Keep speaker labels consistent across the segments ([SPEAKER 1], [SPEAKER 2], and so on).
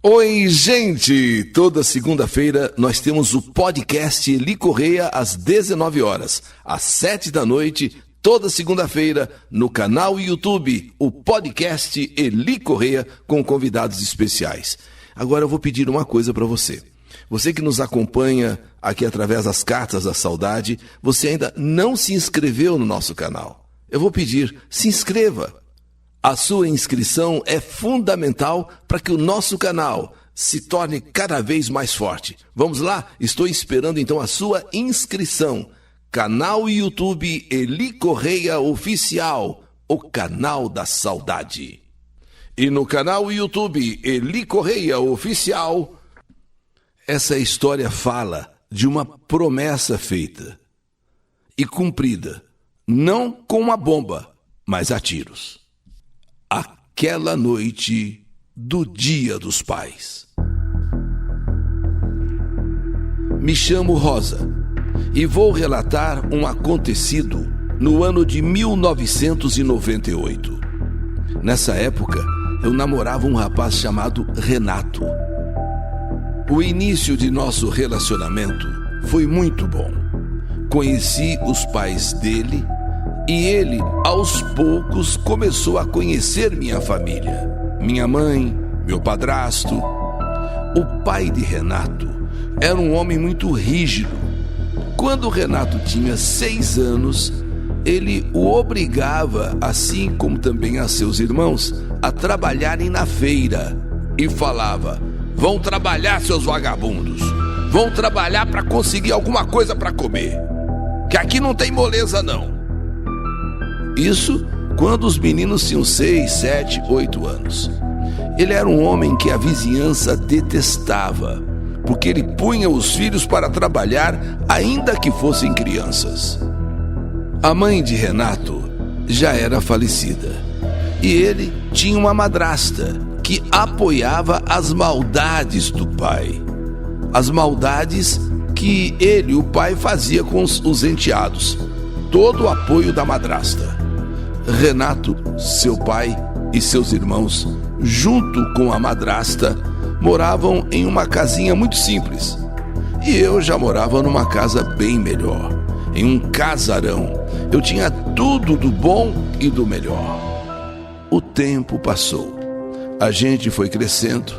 [SPEAKER 1] Oi, gente! Toda segunda-feira nós temos o podcast Eli Correia às 19 horas, às 7 da noite, toda segunda-feira, no canal YouTube, o podcast Eli Correia com convidados especiais. Agora eu vou pedir uma coisa para você. Você que nos acompanha aqui através das Cartas da Saudade, você ainda não se inscreveu no nosso canal. Eu vou pedir, se inscreva. A sua inscrição é fundamental para que o nosso canal se torne cada vez mais forte. Vamos lá? Estou esperando então a sua inscrição. Canal YouTube Eli Correia Oficial, o canal da saudade. E no canal YouTube Eli Correia Oficial, essa história fala de uma promessa feita e cumprida, não com uma bomba, mas a tiros. Aquela noite do Dia dos Pais. Me chamo Rosa e vou relatar um acontecido no ano de 1998. Nessa época, eu namorava um rapaz chamado Renato. O início de nosso relacionamento foi muito bom. Conheci os pais dele e ele, aos poucos, começou a conhecer minha família. Minha mãe, meu padrasto. O pai de Renato era um homem muito rígido. Quando Renato tinha 6 anos, ele o obrigava, assim como também a seus irmãos, a trabalharem na feira. E falava: vão trabalhar, seus vagabundos. Vão trabalhar para conseguir alguma coisa para comer. Que aqui não tem moleza, não. Isso quando os meninos tinham 6, 7, 8 anos. Ele era um homem que a vizinhança detestava, porque ele punha os filhos para trabalhar, ainda que fossem crianças. A mãe de Renato já era falecida, e ele tinha uma madrasta que apoiava as maldades do pai. As maldades que ele, o pai, fazia com os enteados. Todo o apoio da madrasta. Renato, seu pai e seus irmãos, junto com a madrasta, moravam em uma casinha muito simples. E eu já morava numa casa bem melhor, em um casarão. Eu tinha tudo do bom e do melhor. O tempo passou. A gente foi crescendo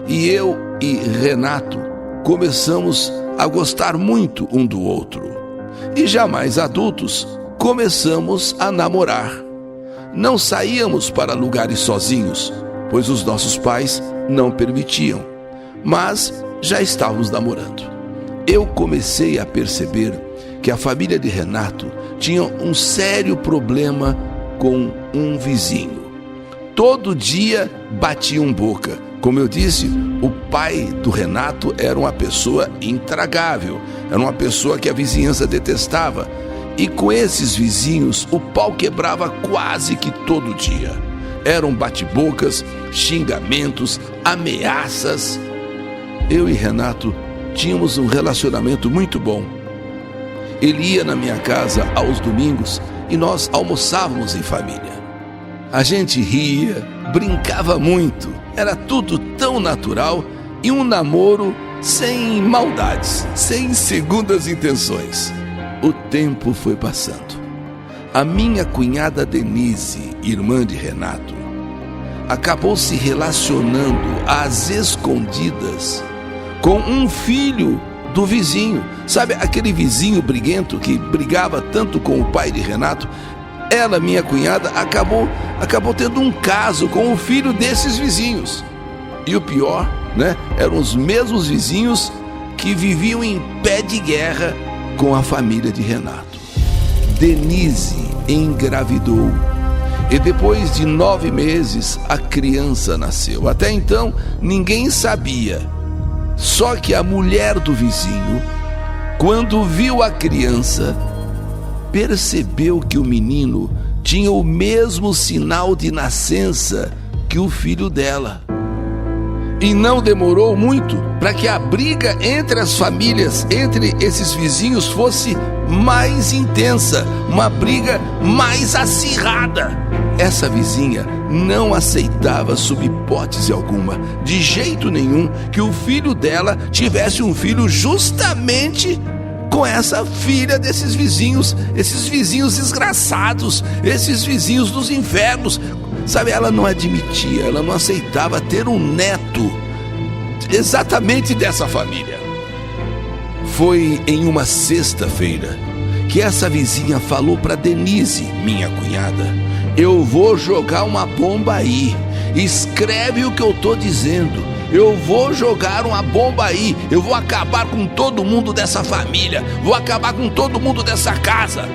[SPEAKER 1] e eu e Renato começamos a gostar muito um do outro. E já mais adultos, começamos a namorar. Não saíamos para lugares sozinhos, pois os nossos pais não permitiam, mas já estávamos namorando. Eu comecei a perceber que a família de Renato tinha um sério problema com um vizinho. Todo dia batiam boca. Como eu disse, o pai do Renato era uma pessoa intragável, era uma pessoa que a vizinhança detestava. E com esses vizinhos, o pau quebrava quase que todo dia. Eram bate-bocas, xingamentos, ameaças. Eu e Renato tínhamos um relacionamento muito bom. Ele ia na minha casa aos domingos e nós almoçávamos em família. A gente ria, brincava muito, era tudo tão natural e um namoro sem maldades, sem segundas intenções. O tempo foi passando. A minha cunhada Denise, irmã de Renato, acabou se relacionando às escondidas com um filho do vizinho. Sabe aquele vizinho briguento que brigava tanto com o pai de Renato? Ela, minha cunhada, acabou tendo um caso com o filho desses vizinhos. E o pior, eram os mesmos vizinhos que viviam em pé de guerra com a família de Renato. Denise engravidou e depois de 9 meses a criança nasceu. Até então ninguém sabia. Só que a mulher do vizinho, quando viu a criança, percebeu que o menino tinha o mesmo sinal de nascença que o filho dela. E não demorou muito para que a briga entre as famílias, entre esses vizinhos, fosse mais intensa, uma briga mais acirrada. Essa vizinha não aceitava, sob hipótese alguma, de jeito nenhum, que o filho dela tivesse um filho justamente com essa filha desses vizinhos, esses vizinhos desgraçados, esses vizinhos dos infernos. Sabe, ela não admitia, ela não aceitava ter um neto exatamente dessa família. Foi em uma sexta-feira que essa vizinha falou para Denise, minha cunhada: eu vou jogar uma bomba aí, escreve o que eu tô dizendo, eu vou jogar uma bomba aí, eu vou acabar com todo mundo dessa família, vou acabar com todo mundo dessa casa.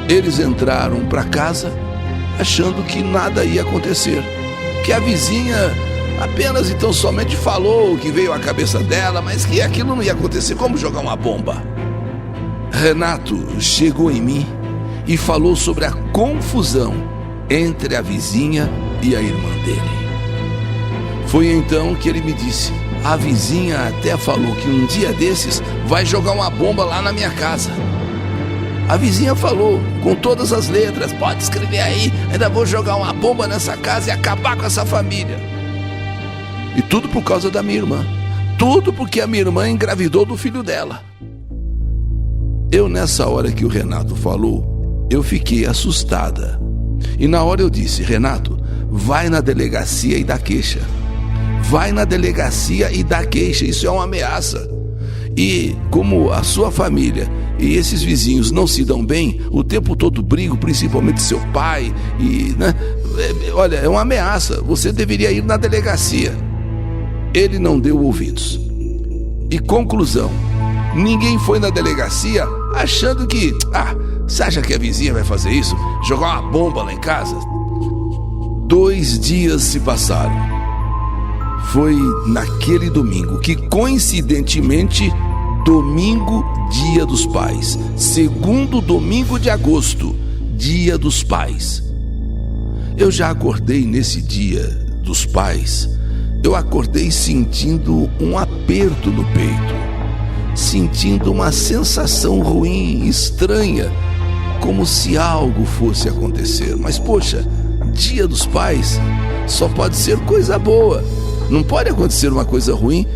[SPEAKER 1] Eles entraram para casa achando que nada ia acontecer, que a vizinha apenas então somente falou o que veio à cabeça dela, mas que aquilo não ia acontecer. Como jogar uma bomba? Renato chegou em mim e falou sobre a confusão entre a vizinha e a irmã dele. Foi então que ele me disse: a vizinha até falou que um dia desses vai jogar uma bomba lá na minha casa. A vizinha falou com todas as letras: pode escrever aí, ainda vou jogar uma bomba nessa casa e acabar com essa família. E tudo por causa da minha irmã. Tudo porque a minha irmã engravidou do filho dela. Eu, nessa hora que o Renato falou, eu fiquei assustada. E na hora eu disse: Renato, vai na delegacia e dá queixa. Vai na delegacia e dá queixa, isso é uma ameaça. E como a sua família e esses vizinhos não se dão bem, o tempo todo brigam, principalmente seu pai, e, né? Olha, é uma ameaça, você deveria ir na delegacia. Ele não deu ouvidos. E conclusão, ninguém foi na delegacia achando que, você acha que a vizinha vai fazer isso? Jogar uma bomba lá em casa? 2 dias se passaram. Foi naquele domingo, que coincidentemente, domingo, dia dos pais, segundo domingo de agosto, dia dos pais. Eu já acordei nesse dia dos pais, eu acordei sentindo um aperto no peito, sentindo uma sensação ruim, estranha, como se algo fosse acontecer. Mas poxa, dia dos pais só pode ser coisa boa. Não pode acontecer uma coisa ruim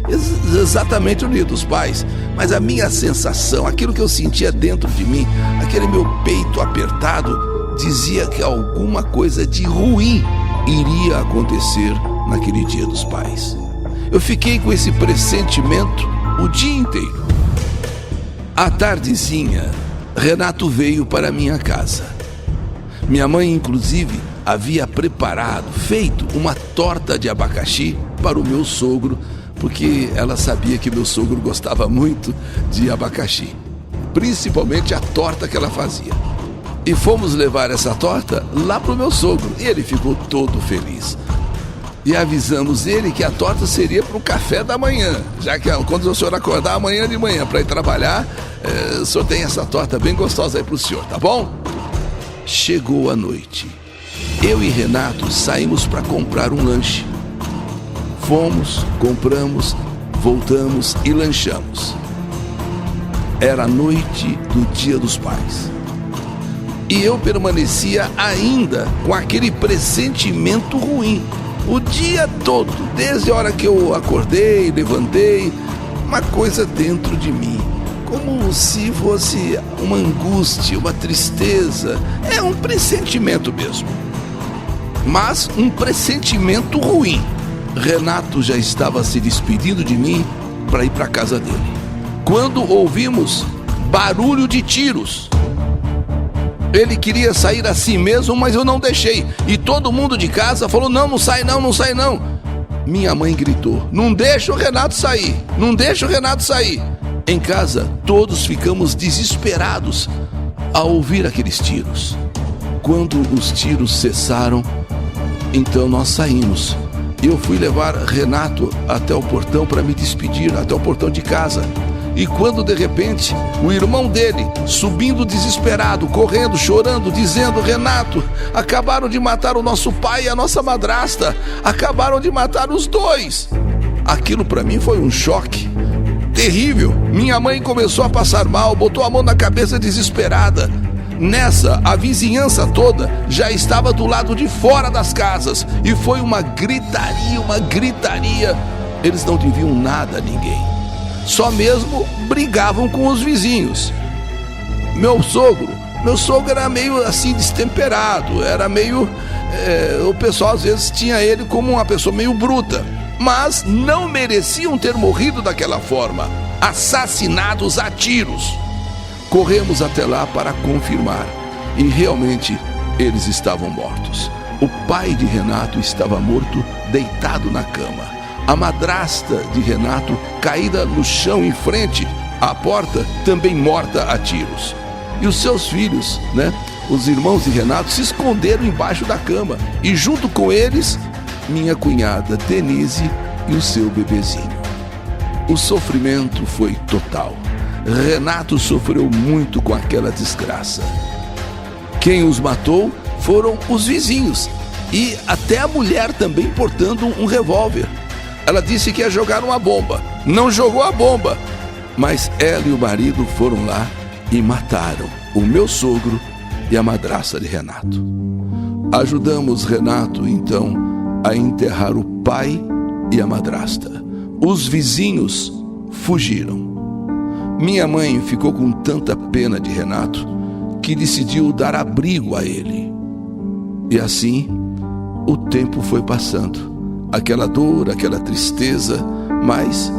[SPEAKER 1] exatamente no dia dos pais. Mas a minha sensação, aquilo que eu sentia dentro de mim, aquele meu peito apertado, dizia que alguma coisa de ruim iria acontecer naquele dia dos pais. Eu fiquei com esse pressentimento o dia inteiro. À tardezinha, Renato veio para minha casa. Minha mãe, inclusive, havia feito uma torta de abacaxi para o meu sogro, porque ela sabia que meu sogro gostava muito de abacaxi, principalmente a torta que ela fazia. E fomos levar essa torta lá para o meu sogro, e ele ficou todo feliz. E avisamos ele que a torta seria para o café da manhã, já que quando o senhor acordar amanhã de manhã para ir trabalhar, o senhor tem essa torta bem gostosa aí para o senhor, tá bom? Chegou a noite. Eu e Renato saímos para comprar um lanche. Fomos, compramos, voltamos e lanchamos. Era a noite do Dia dos Pais. E eu permanecia ainda com aquele pressentimento ruim. O dia todo, desde a hora que eu acordei, levantei, uma coisa dentro de mim. Como se fosse uma angústia, uma tristeza. É um pressentimento mesmo. Mas um pressentimento ruim. Renato já estava se despedindo de mim para ir para a casa dele, quando ouvimos barulho de tiros. Ele queria sair assim mesmo, mas eu não deixei. E todo mundo de casa falou: não sai não, não sai não. Minha mãe gritou: não deixa o Renato sair, não deixa o Renato sair. Em casa, todos ficamos desesperados ao ouvir aqueles tiros. Quando os tiros cessaram, então nós saímos. Eu fui levar Renato até o portão para me despedir, até o portão de casa. E quando de repente o irmão dele, subindo desesperado, correndo, chorando, dizendo: Renato, acabaram de matar o nosso pai e a nossa madrasta, acabaram de matar os dois. Aquilo para mim foi um choque terrível. Minha mãe começou a passar mal, botou a mão na cabeça desesperada. Nessa, a vizinhança toda já estava do lado de fora das casas e foi uma gritaria. Eles não deviam nada a ninguém, só mesmo brigavam com os vizinhos. Meu sogro era meio assim destemperado, era meio... o pessoal às vezes tinha ele como uma pessoa meio bruta, mas não mereciam ter morrido daquela forma, assassinados a tiros. Corremos até lá para confirmar e realmente eles estavam mortos. O pai de Renato estava morto, deitado na cama. A madrasta de Renato caída no chão em frente à porta, também morta a tiros. E os seus filhos, os irmãos de Renato, se esconderam embaixo da cama. E junto com eles, minha cunhada Denise e o seu bebezinho. O sofrimento foi total. Renato sofreu muito com aquela desgraça. Quem os matou foram os vizinhos e até a mulher também portando um revólver. Ela disse que ia jogar uma bomba. Não jogou a bomba, mas ela e o marido foram lá e mataram o meu sogro e a madrasta de Renato. Ajudamos Renato, então, a enterrar o pai e a madrasta. Os vizinhos fugiram. Minha mãe ficou com tanta pena de Renato que decidiu dar abrigo a ele. E assim, o tempo foi passando. Aquela dor, aquela tristeza, mas,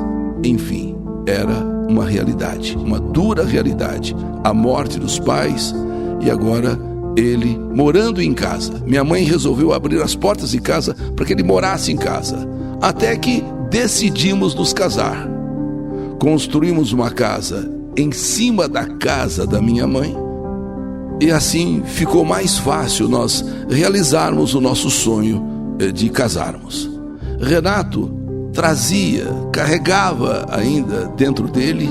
[SPEAKER 1] enfim, era uma realidade, uma dura realidade. A morte dos pais e agora ele morando em casa. Minha mãe resolveu abrir as portas de casa para que ele morasse em casa. Até que decidimos nos casar. Construímos uma casa em cima da casa da minha mãe e assim ficou mais fácil nós realizarmos o nosso sonho de casarmos. Renato carregava ainda dentro dele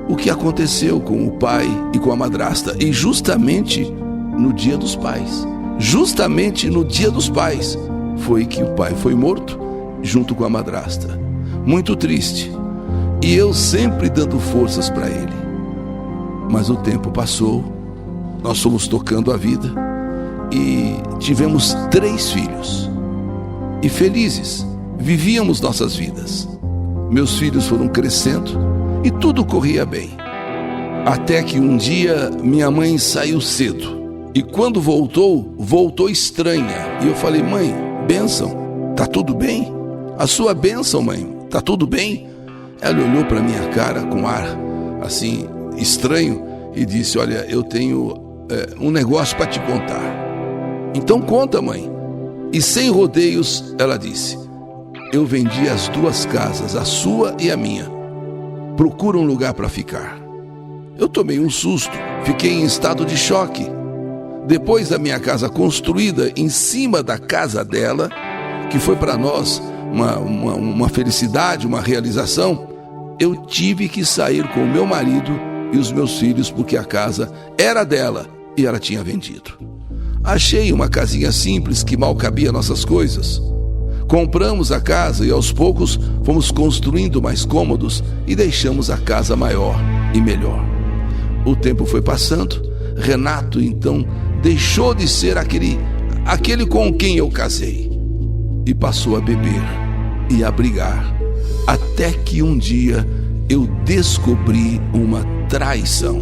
[SPEAKER 1] o que aconteceu com o pai e com a madrasta. E justamente no Dia dos Pais, foi que o pai foi morto junto com a madrasta. Muito triste. E eu sempre dando forças para ele. Mas o tempo passou, nós fomos tocando a vida e tivemos 3 filhos. E felizes, vivíamos nossas vidas. Meus filhos foram crescendo e tudo corria bem. Até que um dia minha mãe saiu cedo. E quando voltou estranha. E eu falei: mãe, bênção, tá tudo bem? A sua bênção, mãe, tá tudo bem? Ela olhou para minha cara com ar assim estranho e disse: olha, eu tenho um negócio para te contar. Então conta, mãe. E sem rodeios ela disse: eu vendi as 2 casas, a sua e a minha. Procura um lugar para ficar. Eu tomei um susto, fiquei em estado de choque. Depois da minha casa construída em cima da casa dela, que foi para nós uma felicidade, uma realização, eu tive que sair com o meu marido e os meus filhos porque a casa era dela e ela tinha vendido. Achei uma casinha simples que mal cabia nossas coisas. Compramos a casa e aos poucos fomos construindo mais cômodos e deixamos a casa maior e melhor. O tempo foi passando. Renato então deixou de ser aquele com quem eu casei e passou a beber e a brigar, até que um dia eu descobri uma traição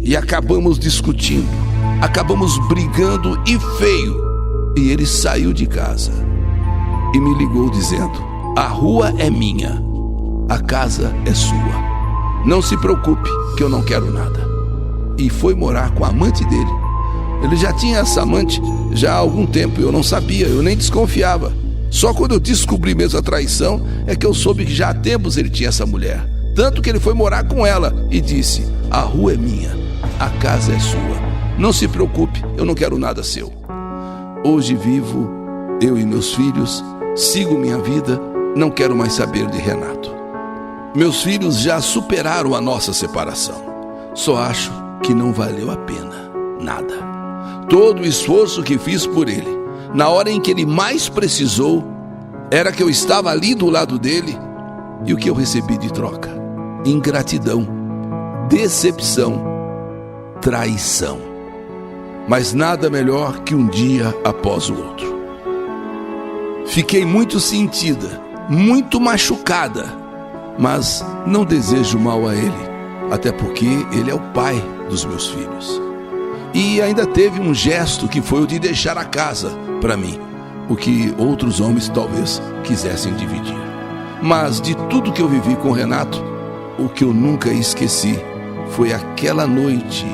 [SPEAKER 1] e acabamos discutindo, acabamos brigando e feio, e ele saiu de casa e me ligou dizendo: a rua é minha, a casa é sua, não se preocupe que eu não quero nada. E foi morar com a amante dele. Ele já tinha essa amante já há algum tempo, eu não sabia, eu nem desconfiava. Só quando eu descobri mesmo a traição é que eu soube que já há tempos ele tinha essa mulher. Tanto que ele foi morar com ela e disse: a rua é minha, a casa é sua, não se preocupe, eu não quero nada seu. Hoje vivo, eu e meus filhos, sigo minha vida, não quero mais saber de Renato. Meus filhos já superaram a nossa separação. Só acho que não valeu a pena nada. Todo o esforço que fiz por ele, na hora em que ele mais precisou, era que eu estava ali do lado dele, e o que eu recebi de troca? Ingratidão, decepção, traição. mas nada melhor que um dia após o outro. Fiquei muito sentida, muito machucada, mas não desejo mal a ele, até porque ele é o pai dos meus filhos. E ainda teve um gesto que foi o de deixar a casa para mim, o que outros homens talvez quisessem dividir. Mas de tudo que eu vivi com o Renato, o que eu nunca esqueci foi aquela noite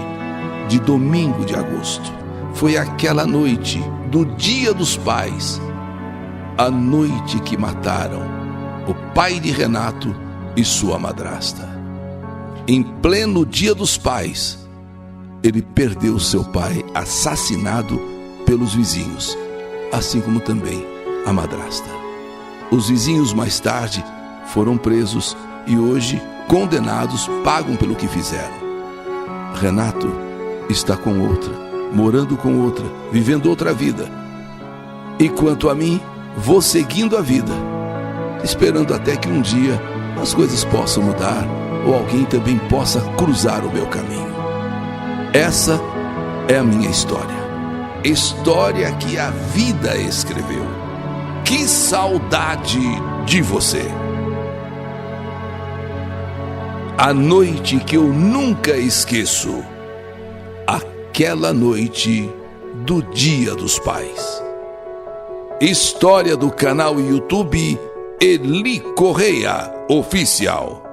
[SPEAKER 1] de domingo de agosto. Foi aquela noite do Dia dos Pais, a noite que mataram o pai de Renato e sua madrasta. Em pleno Dia dos Pais, ele perdeu seu pai assassinado pelos vizinhos, assim como também a madrasta. Os vizinhos mais tarde foram presos e hoje, condenados, pagam pelo que fizeram. Renato está com outra, morando com outra, vivendo outra vida. E quanto a mim, vou seguindo a vida, esperando até que um dia as coisas possam mudar ou alguém também possa cruzar o meu caminho. Essa é a minha história. História que a vida escreveu. Que saudade de você! A noite que eu nunca esqueço. Aquela noite do Dia dos Pais. História do canal YouTube Eli Correia Oficial.